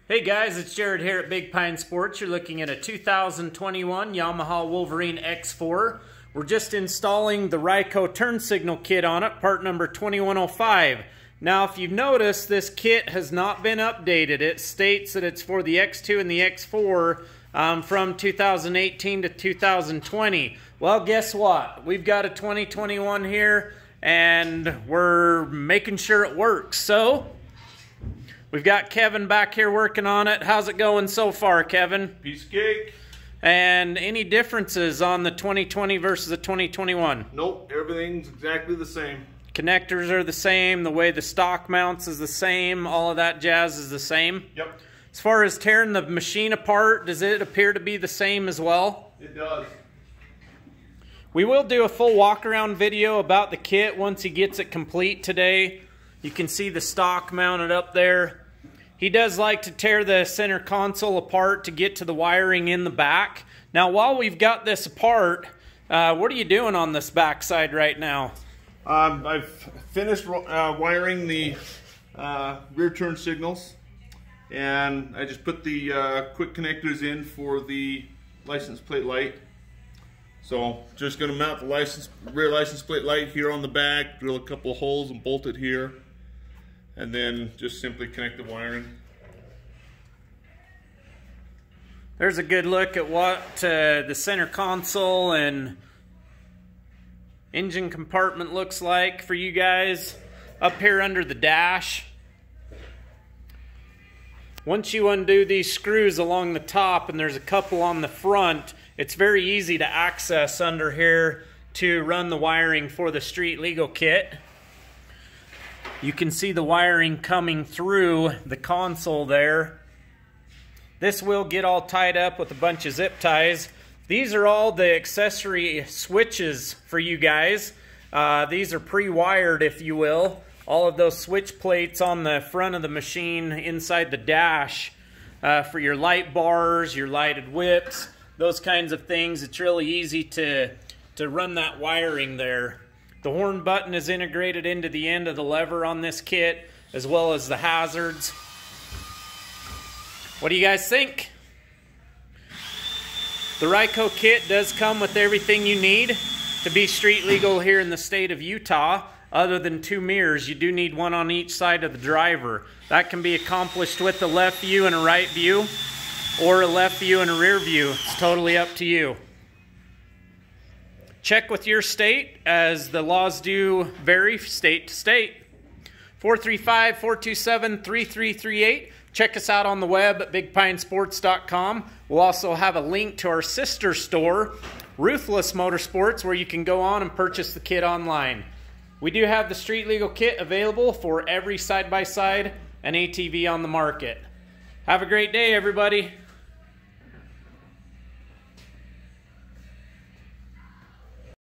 Hey guys, it's Jared here at Big Pine Sports. You're looking at a 2021 Yamaha Wolverine X4. We're just installing the Ryco turn signal kit on it, part number 2105. Now, if you've noticed, this kit has not been updated. It states that it's for the X2 and the X4 from 2018 to 2020. Well, guess what? We've got a 2021 here, and we're making sure it works. So, we've got Kevin back here working on it. How's it going so far, Kevin? Piece of cake. And any differences on the 2020 versus the 2021? Nope, everything's exactly the same. Connectors are the same, the way the stock mounts is the same, all of that jazz is the same? Yep. As far as tearing the machine apart, does it appear to be the same as well? It does. We will do a full walk-around video about the kit once he gets it complete today. You can see the stock mounted up there. He does like to tear the center console apart to get to the wiring in the back. Now, while we've got this apart, what are you doing on this back side right now? I've finished wiring the rear turn signals, and I just put the quick connectors in for the license plate light. So just going to mount the rear license plate light here on the back, drill a couple of holes and bolt it here, and then just simply connect the wiring. There's a good look at what the center console and engine compartment looks like for you guys up here under the dash. Once you undo these screws along the top, and there's a couple on the front, it's very easy to access under here to run the wiring for the street legal kit. You can see the wiring coming through the console there. This will get all tied up with a bunch of zip ties. These are all the accessory switches for you guys. These are pre-wired, if you will. All of those switch plates on the front of the machine inside the dash for your light bars, your lighted whips, those kinds of things. It's really easy to run that wiring there. The horn button is integrated into the end of the lever on this kit, as well as the hazards. What do you guys think? The Ryco kit does come with everything you need to be street legal here in the state of Utah. Other than two mirrors, you do need one on each side of the driver. That can be accomplished with a left view and a right view, or a left view and a rear view. It's totally up to you. Check with your state, as the laws do vary state to state. 435-427-3338. Check us out on the web at bigpinesports.com. We'll also have a link to our sister store, Ruthless Motor Sports, where you can go on and purchase the kit online. We do have the street legal kit available for every side-by-side and ATV on the market. Have a great day, everybody.